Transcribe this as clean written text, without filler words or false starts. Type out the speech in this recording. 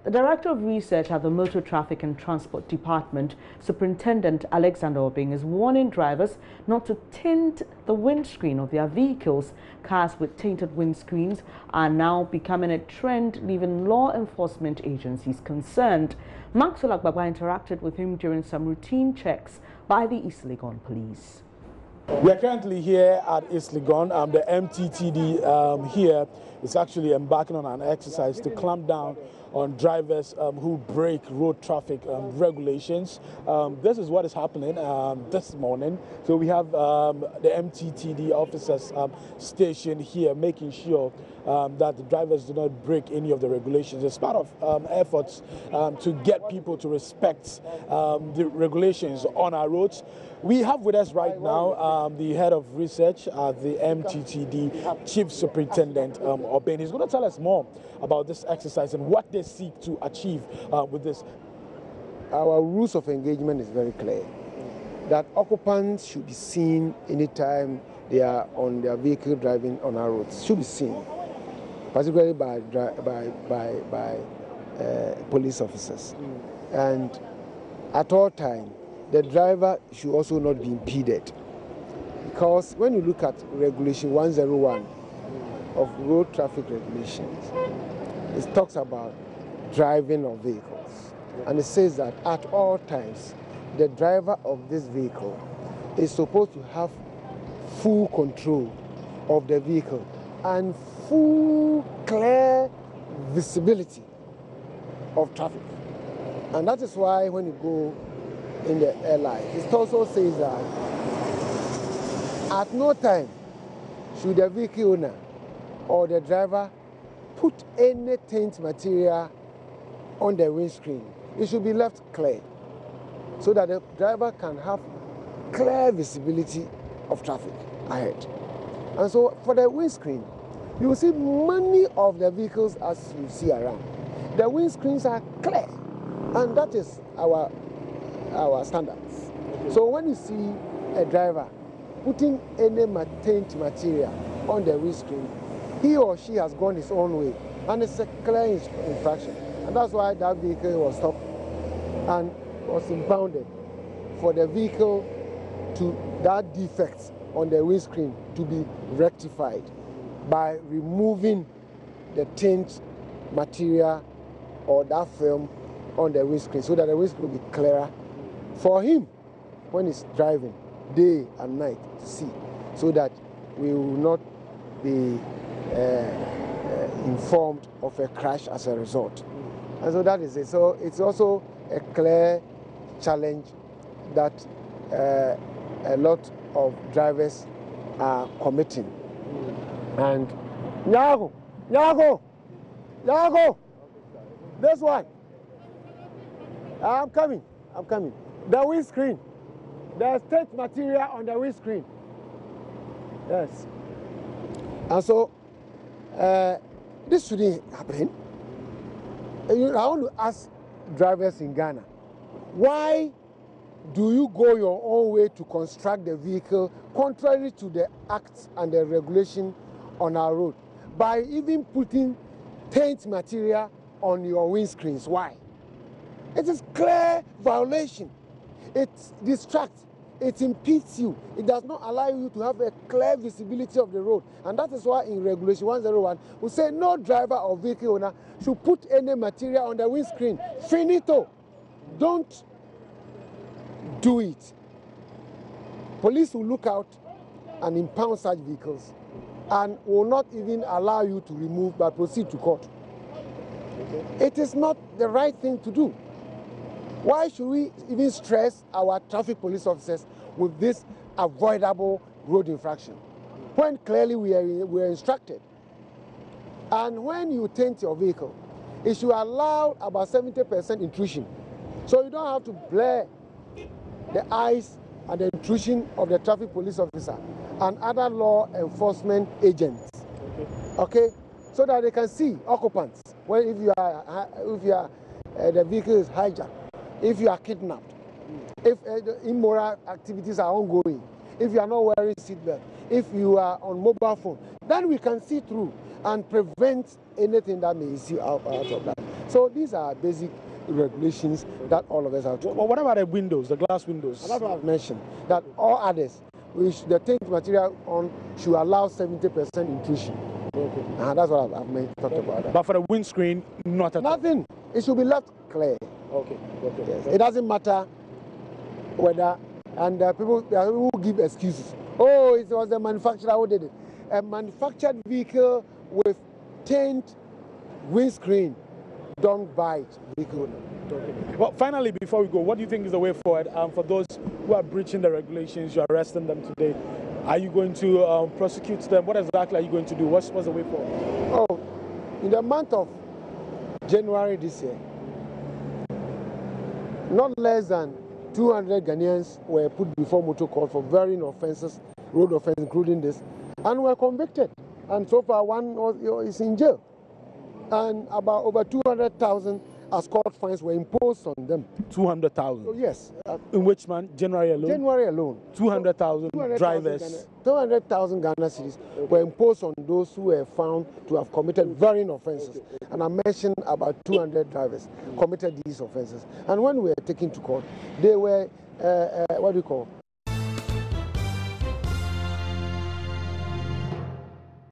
The Director of Research at the Motor Traffic and Transport Department, Superintendent Alexander Obing, is warning drivers not to tint the windscreen of their vehicles. Cars with tinted windscreens are now becoming a trend, leaving law enforcement agencies concerned. Maxwell Agbagba interacted with him during some routine checks by the East Legon Police. We are currently here at East Legon. The MTTD here is actually embarking on an exercise to clamp down on drivers who break road traffic regulations. This is what is happening this morning. So we have the MTTD officers stationed here, making sure that the drivers do not break any of the regulations. It's part of efforts to get people to respect the regulations on our roads. We have with us right now the head of research at the MTTD, Chief Superintendent Obing. He's going to tell us more about this exercise and what they seek to achieve with this. Our rules of engagement is very clear, that occupants should be seen anytime they are on their vehicle driving on our roads. Should be seen, particularly by police officers. And at all times, the driver should also not be impeded, because when you look at Regulation 101 of road traffic regulations, it talks about driving of vehicles, and it says that at all times the driver of this vehicle is supposed to have full control of the vehicle and full clear visibility of traffic. And that is why when you go in the airline, it also says that at no time should the vehicle owner or the driver put any tint material on the windscreen. It should be left clear so that the driver can have clear visibility of traffic ahead. And so for the windscreen, you will see many of the vehicles as you see around. The windscreens are clear, and that is our standards. So when you see a driver putting any tint material on the windscreen, he or she has gone his own way, and it's a clear infraction. And that's why that vehicle was stopped and was impounded for the vehicle to that defect on the windscreen to be rectified by removing the tint material or that film on the windscreen, so that the windscreen will be clearer for him when he's driving day and night to see, so that we will not be informed of a crash as a result. And so that is it. So it's also a clear challenge that a lot of drivers are committing. And Yago, this one. I'm coming. The windscreen. There's tint material on the windscreen. Yes. And so this shouldn't happen. I want to ask drivers in Ghana, why do you go your own way to construct the vehicle contrary to the acts and the regulation on our road by even putting tint material on your windscreens? Why? It is clear violation. It distracts, it impedes you, it does not allow you to have a clear visibility of the road. And that is why in Regulation 101 we say no driver or vehicle owner should put any material on the windscreen. Finito. Don't do it. Police will look out and impound such vehicles and will not even allow you to remove but proceed to court. It is not the right thing to do. Why should we even stress our traffic police officers with this avoidable road infraction when clearly we are instructed? And when you tint your vehicle, it should allow about 70% intrusion. So you don't have to blur the eyes and the intrusion of the traffic police officer and other law enforcement agents. Okay? So that they can see occupants. Well, if the vehicle is hijacked, if you are kidnapped, if immoral activities are ongoing, if you are not wearing seatbelt, if you are on mobile phone, then we can see through and prevent anything that may issue out of that. So these are basic regulations that all of us have to. Well, what about the windows, the glass windows? And that's what I've mentioned, that all others, the taint material on should allow 70% intrusion. Okay. And that's what I've talked about. That. But for the windscreen, not at all? Nothing. It should be left clear. Okay. Yes. It doesn't matter whether, and there are people who give excuses. Oh, it was the manufacturer who did it. A manufactured vehicle with tint windscreen, don't buy it. Vehicle. Okay. Well, finally, before we go, what do you think is the way forward for those who are breaching the regulations? You're arresting them today. Are you going to prosecute them? What exactly are you going to do? What's the way forward? Oh, in the month of January this year, not less than 200 Ghanaians were put before motor court for varying offences, road offences, including this, and were convicted. And so far, one is in jail. And about over 200,000 escort fines were imposed on them. 200,000? So yes. In which month? January alone? January alone. 200,000 drivers. 200,000 Ghana cedis were imposed on those who were found to have committed varying offences. And I mentioned about 200 drivers committed these offences. And when we were taken to court, they were,